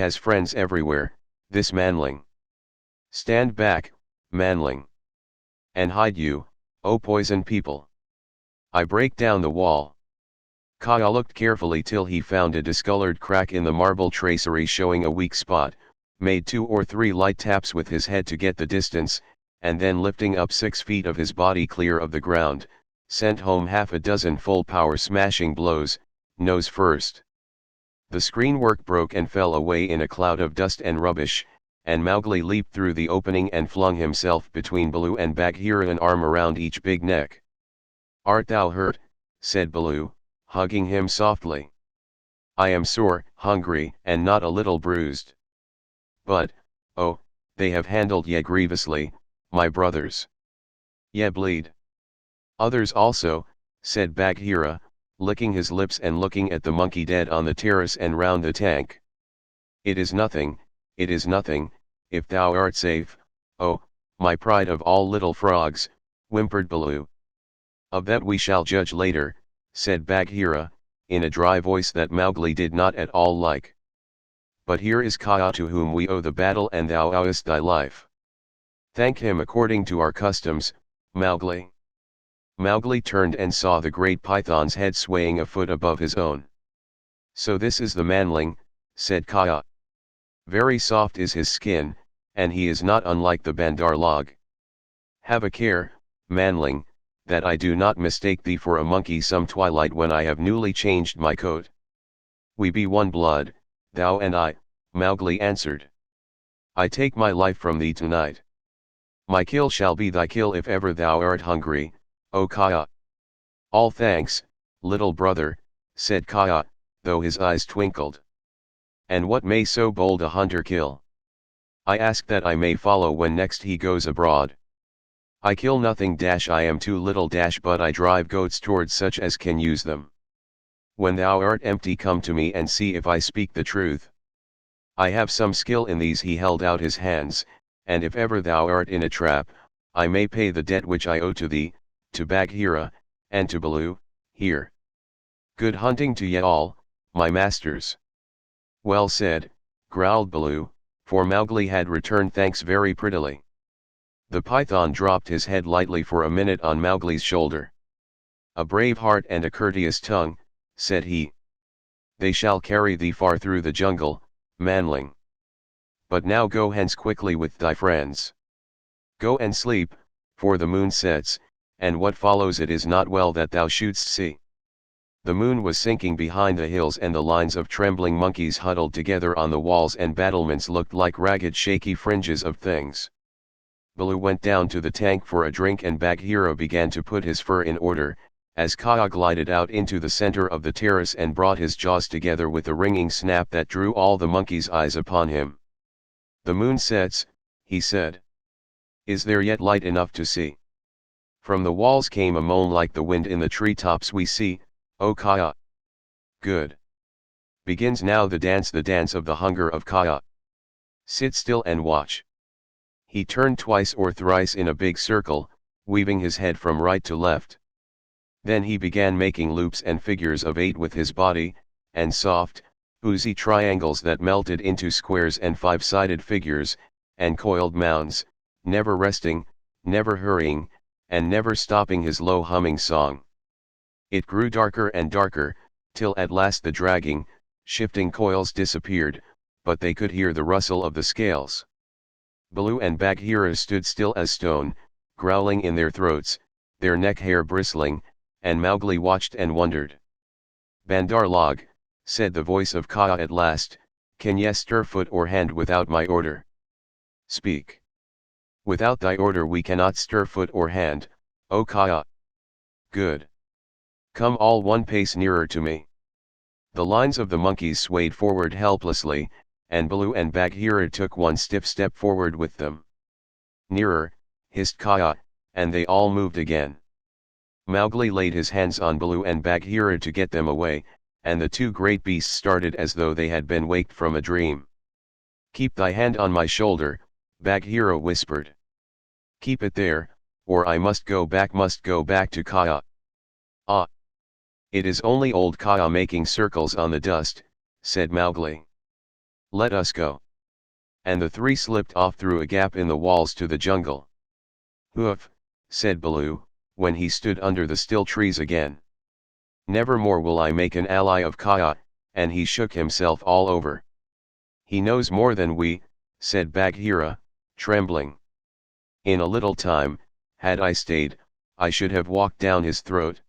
has friends everywhere, this manling. Stand back, manling. And hide you, O poison people. I break down the wall. Kaya looked carefully till he found a discolored crack in the marble tracery showing a weak spot, made 2 or 3 light taps with his head to get the distance, and then lifting up 6 feet of his body clear of the ground, sent home half a dozen full-power smashing blows, nose first. The screenwork broke and fell away in a cloud of dust and rubbish, and Mowgli leaped through the opening and flung himself between Baloo and Bagheera, an arm around each big neck. "Art thou hurt?" said Baloo, hugging him softly. "I am sore, hungry, and not a little bruised. But, oh, they have handled ye grievously, my brothers. Ye bleed." "Others also," said Bagheera, licking his lips and looking at the monkey dead on the terrace and round the tank. It is nothing, if thou art safe, oh, my pride of all little frogs," whimpered Baloo. "Of that we shall judge later," said Bagheera, in a dry voice that Mowgli did not at all like. "But here is Kaya, to whom we owe the battle, and thou owest thy life. Thank him according to our customs, Mowgli." Mowgli turned and saw the great python's head swaying a foot above his own. "So this is the manling," said Kaya. "Very soft is his skin, and he is not unlike the bandar log. Have a care, manling, that I do not mistake thee for a monkey some twilight when I have newly changed my coat." "We be one blood, thou and I," Mowgli answered. "I take my life from thee tonight. My kill shall be thy kill if ever thou art hungry, O Kaya." "All thanks, little brother," said Kaya, though his eyes twinkled. "And what may so bold a hunter kill? I ask that I may follow when next he goes abroad. I kill nothing I am too little but I drive goats towards such as can use them. When thou art empty come to me and see if I speak the truth. I have some skill in these." He held out his hands, "and if ever thou art in a trap, I may pay the debt which I owe to thee, to Bagheera, and to Baloo, here. Good hunting to ye all, my masters." "Well said," growled Baloo, for Mowgli had returned thanks very prettily. The python dropped his head lightly for a minute on Mowgli's shoulder. "A brave heart and a courteous tongue," said he. "They shall carry thee far through the jungle, manling. But now go hence quickly with thy friends. Go and sleep, for the moon sets, and what follows it is not well that thou shouldst see." The moon was sinking behind the hills, and the lines of trembling monkeys huddled together on the walls and battlements looked like ragged shaky fringes of things. Baloo went down to the tank for a drink, and Bagheera began to put his fur in order, as Kaya glided out into the center of the terrace and brought his jaws together with a ringing snap that drew all the monkeys' eyes upon him. "The moon sets," he said. "Is there yet light enough to see?" From the walls came a moan like the wind in the treetops. "We see, O Kaya." "Good. Begins now the dance of the hunger of Kaya. Sit still and watch." He turned twice or thrice in a big circle, weaving his head from right to left. Then he began making loops and figures of 8 with his body, and soft, oozy triangles that melted into squares and 5-sided figures, and coiled mounds, never resting, never hurrying, and never stopping his low humming song. It grew darker and darker, till at last the dragging, shifting coils disappeared, but they could hear the rustle of the scales. Baloo and Bagheera stood still as stone, growling in their throats, their neck hair bristling, and Mowgli watched and wondered. "Bandar log," said the voice of Kaya at last, "can ye stir foot or hand without my order? Speak." "Without thy order we cannot stir foot or hand, O Kaya." "Good. Come all one pace nearer to me." The lines of the monkeys swayed forward helplessly, and Baloo and Bagheera took one stiff step forward with them. "Nearer," hissed Kaya, and they all moved again. Mowgli laid his hands on Baloo and Bagheera to get them away, and the 2 great beasts started as though they had been waked from a dream. "Keep thy hand on my shoulder," Bagheera whispered. "Keep it there, or I must go back to Kaya." "Ah! It is only old Kaya making circles on the dust," said Mowgli. Let us go. And the three slipped off through a gap in the walls to the jungle. Hoof, said Baloo, when he stood under the still trees again. Never more will I make an ally of Kaya, and he shook himself all over. He knows more than we, said Bagheera, trembling. In a little time, had I stayed, I should have walked down his throat.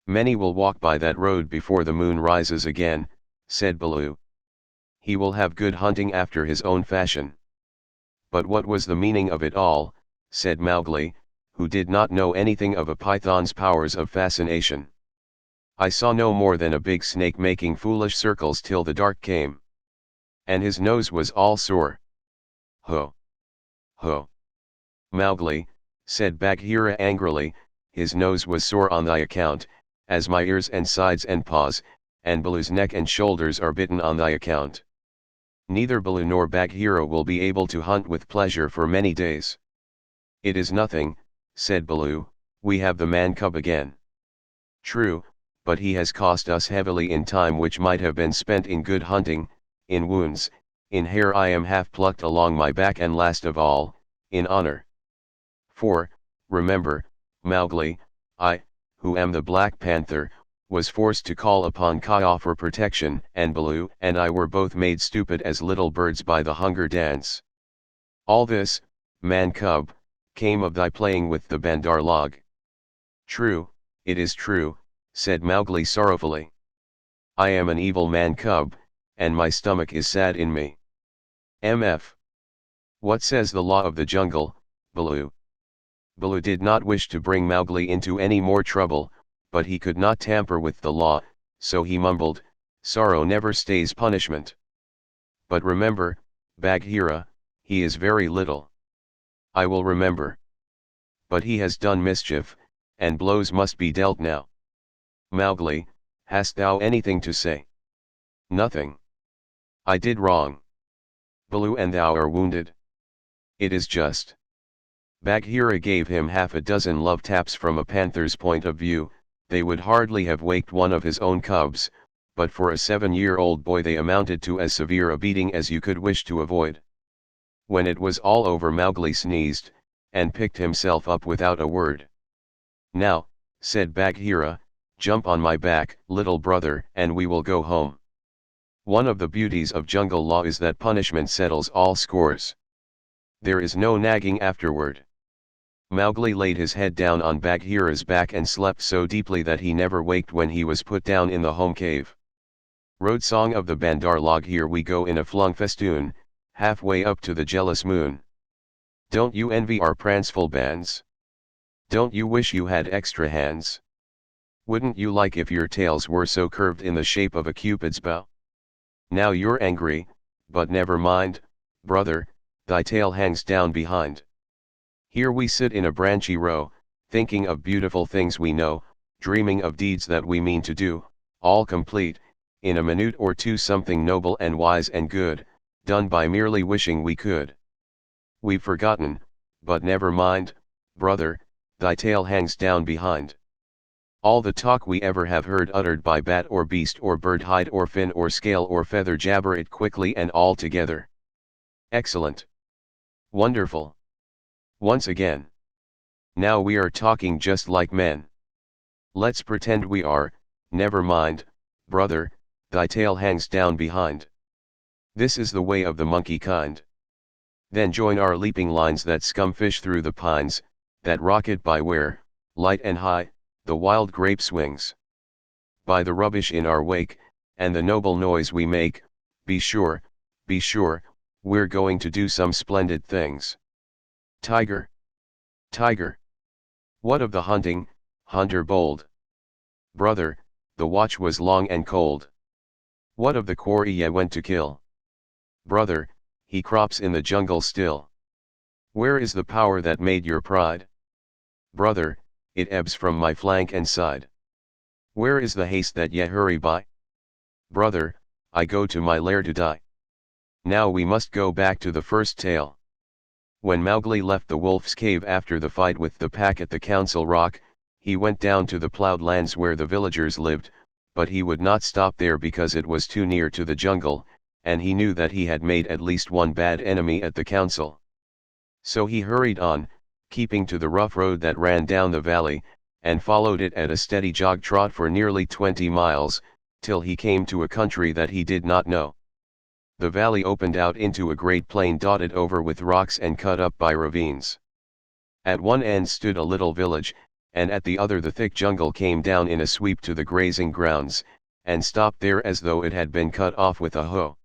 Many will walk by that road before the moon rises again, said Baloo. He will have good hunting after his own fashion. But what was the meaning of it all, said Mowgli, who did not know anything of a python's powers of fascination. I saw no more than a big snake making foolish circles till the dark came. And his nose was all sore. Ho! Ho! Mowgli, said Bagheera angrily, his nose was sore on thy account, as my ears and sides and paws, and Baloo's neck and shoulders are bitten on thy account. Neither Baloo nor Bagheera will be able to hunt with pleasure for many days. It is nothing, said Baloo, we have the man cub again. True, but he has cost us heavily in time which might have been spent in good hunting, in wounds, in hair I am half plucked along my back, and last of all, in honor. For, remember, Mowgli, I, who am the Black Panther, was forced to call upon Kaya for protection, and Baloo and I were both made stupid as little birds by the hunger dance. All this, man-cub, came of thy playing with the Bandar log. True, it is true, said Mowgli sorrowfully. I am an evil man-cub, and my stomach is sad in me. Mf. What says the law of the jungle, Baloo? Baloo did not wish to bring Mowgli into any more trouble, but he could not tamper with the law, so he mumbled, sorrow never stays punishment. But remember, Bagheera, he is very little. I will remember. But he has done mischief, and blows must be dealt now. Mowgli, hast thou anything to say? Nothing. I did wrong. Baloo and thou are wounded. It is just. Bagheera gave him half a dozen love taps. From a panther's point of view, they would hardly have waked one of his own cubs, but for a 7-year-old boy they amounted to as severe a beating as you could wish to avoid. When it was all over, Mowgli sneezed, and picked himself up without a word. Now, said Bagheera, jump on my back, little brother, and we will go home. One of the beauties of jungle law is that punishment settles all scores. There is no nagging afterward. Mowgli laid his head down on Bagheera's back and slept so deeply that he never waked when he was put down in the home cave. Road song of the Bandar log. Here we go in a flung festoon, halfway up to the jealous moon. Don't you envy our pranceful bands? Don't you wish you had extra hands? Wouldn't you like if your tails were so curved in the shape of a Cupid's bow? Now you're angry, but never mind, brother, thy tail hangs down behind. Here we sit in a branchy row, thinking of beautiful things we know, dreaming of deeds that we mean to do, all complete, in a minute or two, something noble and wise and good, done by merely wishing we could. We've forgotten, but never mind, brother, thy tail hangs down behind. All the talk we ever have heard uttered by bat or beast or bird, hide or fin or scale or feather, jabber it quickly and all together. Excellent. Wonderful. Once again. Now we are talking just like men. Let's pretend we are. Never mind, brother, thy tail hangs down behind. This is the way of the monkey kind. Then join our leaping lines that scumfish through the pines, that rocket by where, light and high, the wild grape swings. By the rubbish in our wake, and the noble noise we make, be sure, we're going to do some splendid things. Tiger! Tiger! What of the hunting, hunter bold? Brother, the watch was long and cold. What of the quarry ye went to kill? Brother, he crops in the jungle still. Where is the power that made your pride? Brother, it ebbs from my flank and side. Where is the haste that ye hurry by? Brother, I go to my lair to die. Now we must go back to the first tale. When Mowgli left the wolf's cave after the fight with the pack at the Council Rock, he went down to the ploughed lands where the villagers lived, but he would not stop there because it was too near to the jungle, and he knew that he had made at least one bad enemy at the council. So he hurried on, keeping to the rough road that ran down the valley, and followed it at a steady jog-trot for nearly 20 miles, till he came to a country that he did not know. The valley opened out into a great plain dotted over with rocks and cut up by ravines. At one end stood a little village, and at the other the thick jungle came down in a sweep to the grazing grounds, and stopped there as though it had been cut off with a hoe.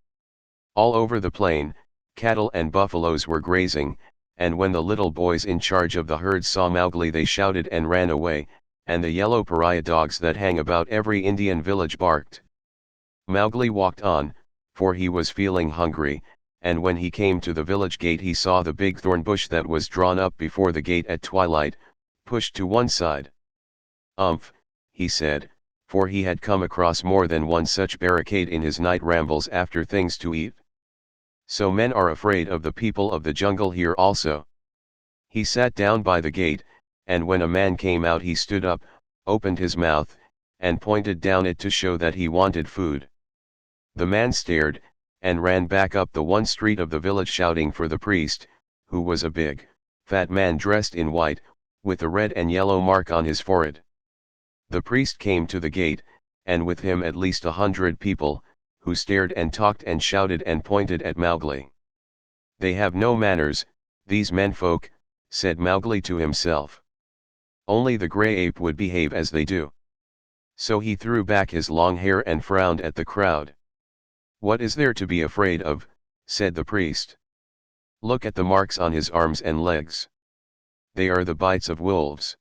All over the plain, cattle and buffaloes were grazing, and when the little boys in charge of the herd saw Mowgli they shouted and ran away, and the yellow pariah dogs that hang about every Indian village barked. Mowgli walked on, for he was feeling hungry, and when he came to the village gate he saw the big thorn bush that was drawn up before the gate at twilight, pushed to one side. "Umph," he said, for he had come across more than one such barricade in his night rambles after things to eat. "So men are afraid of the people of the jungle here also." He sat down by the gate, and when a man came out he stood up, opened his mouth, and pointed down it to show that he wanted food. The man stared, and ran back up the one street of the village shouting for the priest, who was a big, fat man dressed in white, with a red and yellow mark on his forehead. The priest came to the gate, and with him at least 100 people, who stared and talked and shouted and pointed at Mowgli. "They have no manners, these menfolk," said Mowgli to himself. "Only the grey ape would behave as they do." So he threw back his long hair and frowned at the crowd. "What is there to be afraid of?" said the priest. "Look at the marks on his arms and legs. They are the bites of wolves.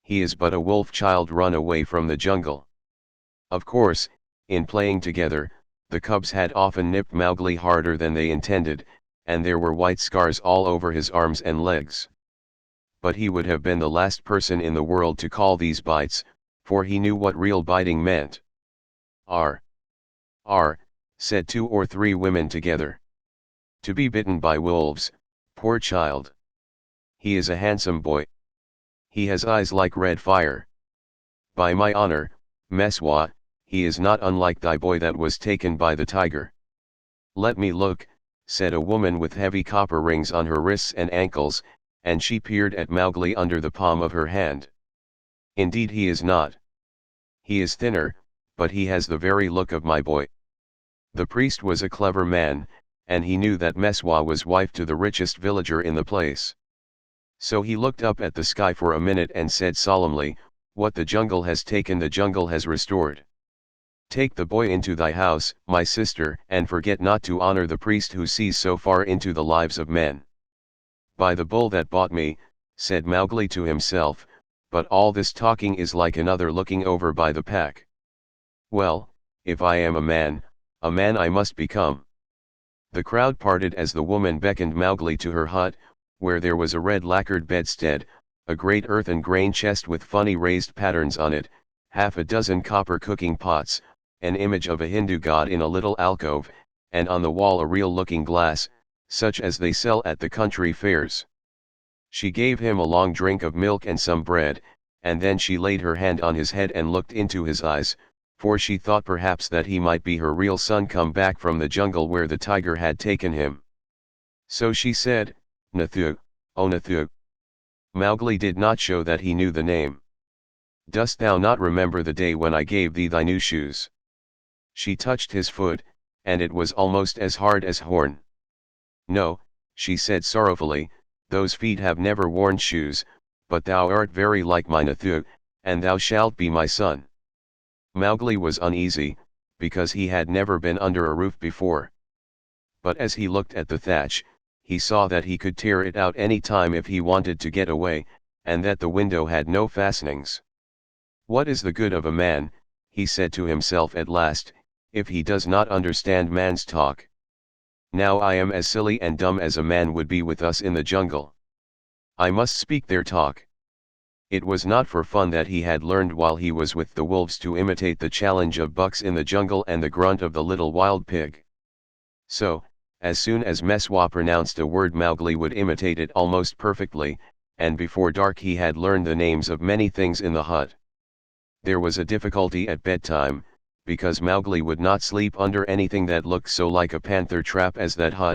He is but a wolf child run away from the jungle." Of course, in playing together, the cubs had often nipped Mowgli harder than they intended, and there were white scars all over his arms and legs. But he would have been the last person in the world to call these bites, for he knew what real biting meant. "Ar! Ar!" said 2 or 3 women together. "To be bitten by wolves, poor child. He is a handsome boy. He has eyes like red fire. By my honor, Meswa, he is not unlike thy boy that was taken by the tiger." "Let me look," said a woman with heavy copper rings on her wrists and ankles, and she peered at Mowgli under the palm of her hand. "Indeed he is not. He is thinner, but he has the very look of my boy." The priest was a clever man, and he knew that Meswa was wife to the richest villager in the place. So he looked up at the sky for a minute and said solemnly, "What the jungle has taken the jungle has restored. Take the boy into thy house, my sister, and forget not to honor the priest who sees so far into the lives of men." "By the bull that bought me," said Mowgli to himself, "but all this talking is like another looking over by the pack. Well, if I am a man I must become." The crowd parted as the woman beckoned Mowgli to her hut, where there was a red lacquered bedstead, a great earthen grain chest with funny raised patterns on it, half a dozen copper cooking pots, an image of a Hindu god in a little alcove, and on the wall a real looking glass, such as they sell at the country fairs. She gave him a long drink of milk and some bread, and then she laid her hand on his head and looked into his eyes, for she thought perhaps that he might be her real son come back from the jungle where the tiger had taken him. So she said, "Nathug, O Nathug." Mowgli did not show that he knew the name. "Dost thou not remember the day when I gave thee thy new shoes?" She touched his foot, and it was almost as hard as horn. "No," she said sorrowfully, "those feet have never worn shoes, but thou art very like my Nathug, and thou shalt be my son." Mowgli was uneasy, because he had never been under a roof before. But as he looked at the thatch, he saw that he could tear it out any time if he wanted to get away, and that the window had no fastenings. "What is the good of a man," he said to himself at last, "if he does not understand man's talk? Now I am as silly and dumb as a man would be with us in the jungle. I must speak their talk." It was not for fun that he had learned while he was with the wolves to imitate the challenge of bucks in the jungle and the grunt of the little wild pig. So, as soon as Meswa pronounced a word Mowgli would imitate it almost perfectly, and before dark he had learned the names of many things in the hut. There was a difficulty at bedtime, because Mowgli would not sleep under anything that looked so like a panther trap as that hut.